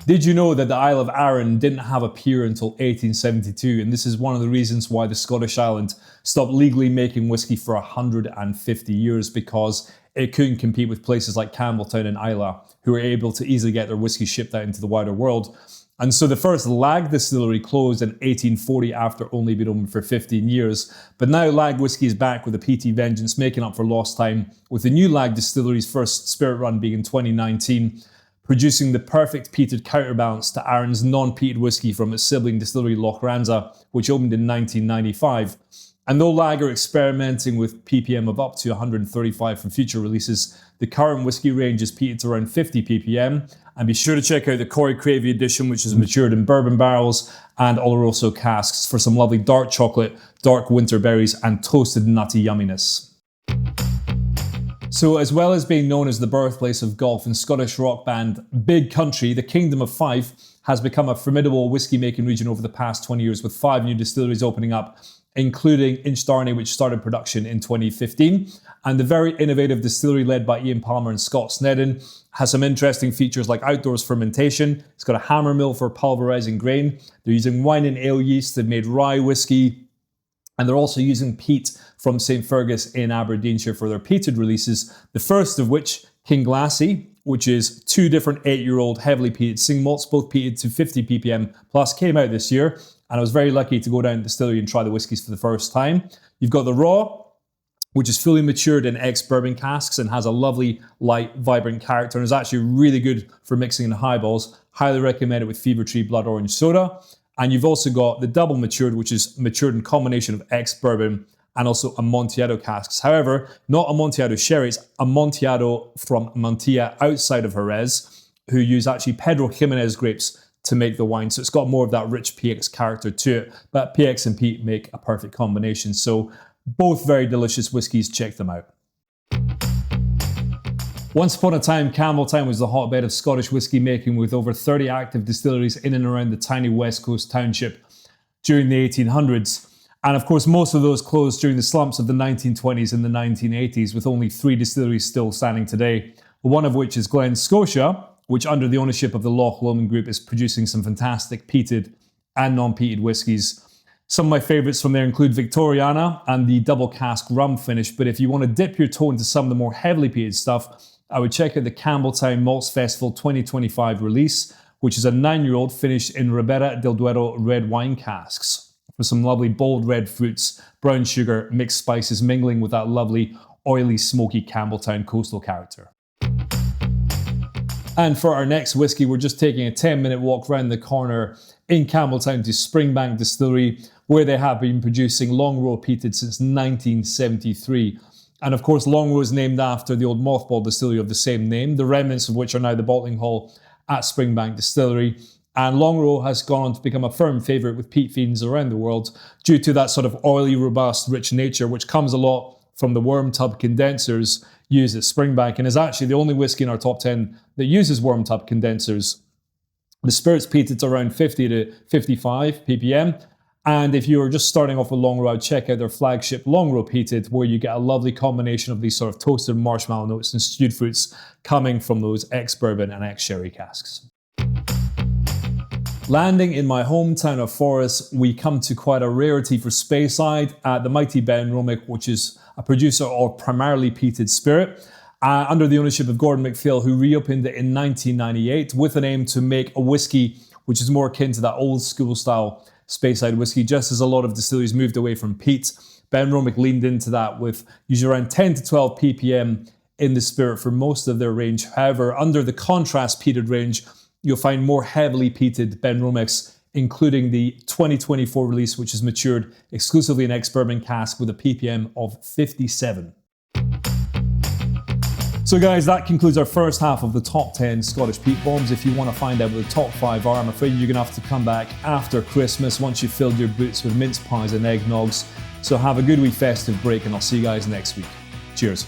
Did you know that the Isle of Arran didn't have a pier until 1872? And this is one of the reasons why the Scottish island stopped legally making whiskey for 150 years, because it couldn't compete with places like Campbelltown and Islay, who were able to easily get their whiskey shipped out into the wider world. And so the first Lag distillery closed in 1840 after only being open for 15 years. But now Lag whiskey is back with a PT vengeance, making up for lost time, with the new Lag distillery's first spirit run being in 2019. Producing the perfect peated counterbalance to Arran's non-peated whiskey from its sibling distillery Loch Ranza, which opened in 1995. And though Lag are experimenting with ppm of up to 135 for future releases, the current whiskey range is peated to around 50 ppm. And be sure to check out the Corey Cravey edition, which is matured in bourbon barrels and Oloroso casks, for some lovely dark chocolate, dark winter berries, and toasted nutty yumminess. So, as well as being known as the birthplace of golf and Scottish rock band Big Country, the Kingdom of Fife has become a formidable whiskey-making region over the past 20 years, with 5 new distilleries opening up, including Inchdarney, which started production in 2015. And the very innovative distillery led by Ian Palmer and Scott Snedden has some interesting features like outdoors fermentation. It's got a hammer mill for pulverizing grain. They're using wine and ale yeast. They've made rye whiskey. And they're also using peat from St. Fergus in Aberdeenshire for their peated releases. The first of which, Kinglassie, which is 2 different 8-year-old heavily peated single malts, both peated to 50 ppm plus, came out this year. And I was very lucky to go down to the distillery and try the whiskies for the first time. You've got the Raw, which is fully matured in ex-bourbon casks and has a lovely, light, vibrant character, and is actually really good for mixing in highballs. Highly recommend it with Fever Tree Blood Orange Soda. And you've also got the double matured, which is matured in combination of ex-bourbon and also Amontillado casks. However, not Amontillado sherry, it's Amontillado from Montilla outside of Jerez, who use actually Pedro Jimenez grapes to make the wine. So it's got more of that rich PX character to it. But PX and peat make a perfect combination. So both very delicious whiskies, check them out. Once upon a time, Campbelltown was the hotbed of Scottish whiskey making, with over 30 active distilleries in and around the tiny West Coast township during the 1800s. And of course, most of those closed during the slumps of the 1920s and the 1980s, with only 3 distilleries still standing today. One of which is Glen Scotia, which under the ownership of the Loch Lomond Group is producing some fantastic peated and non-peated whiskies. Some of my favourites from there include Victoriana and the double cask rum finish. But if you want to dip your toe into some of the more heavily peated stuff, I would check out the Campbelltown Malts Festival 2025 release, which is a 9-year-old finished in Ribera del Duero red wine casks, for some lovely bold red fruits, brown sugar, mixed spices, mingling with that lovely oily, smoky Campbelltown coastal character. And for our next whiskey, we're just taking a 10-minute walk around the corner in Campbelltown to Springbank Distillery, where they have been producing Longrow peated since 1973. And of course, Longrow is named after the old mothball distillery of the same name, the remnants of which are now the bottling hall at Springbank Distillery. And Longrow has gone on to become a firm favourite with peat fiends around the world due to that sort of oily, robust, rich nature, which comes a lot from the worm tub condensers used at Springbank, and is actually the only whiskey in our top 10 that uses worm tub condensers. The spirit's peated to around 50 to 55 ppm. And if you're just starting off with Longrow, check out their flagship Longrow Peated, where you get a lovely combination of these sort of toasted marshmallow notes and stewed fruits coming from those ex-bourbon and ex-sherry casks. Landing in my hometown of Forres, we come to quite a rarity for Speyside at the mighty Benromach, which is a producer of primarily peated spirit, under the ownership of Gordon MacPhail, who reopened it in 1998 with an aim to make a whiskey which is more akin to that old school style Speyside whiskey. Just as a lot of distilleries moved away from peat, Benromach leaned into that with usually around 10 to 12 ppm in the spirit for most of their range. However, under the contrast peated range, you'll find more heavily peated Benromachs, including the 2024 release, which is matured exclusively in ex-bourbon cask with a ppm of 57. So guys, that concludes our first half of the top 10 Scottish peat bombs. If you want to find out what the top 5 are, I'm afraid you're going to have to come back after Christmas once you've filled your boots with mince pies and eggnogs. So have a good wee festive break, and I'll see you guys next week. Cheers.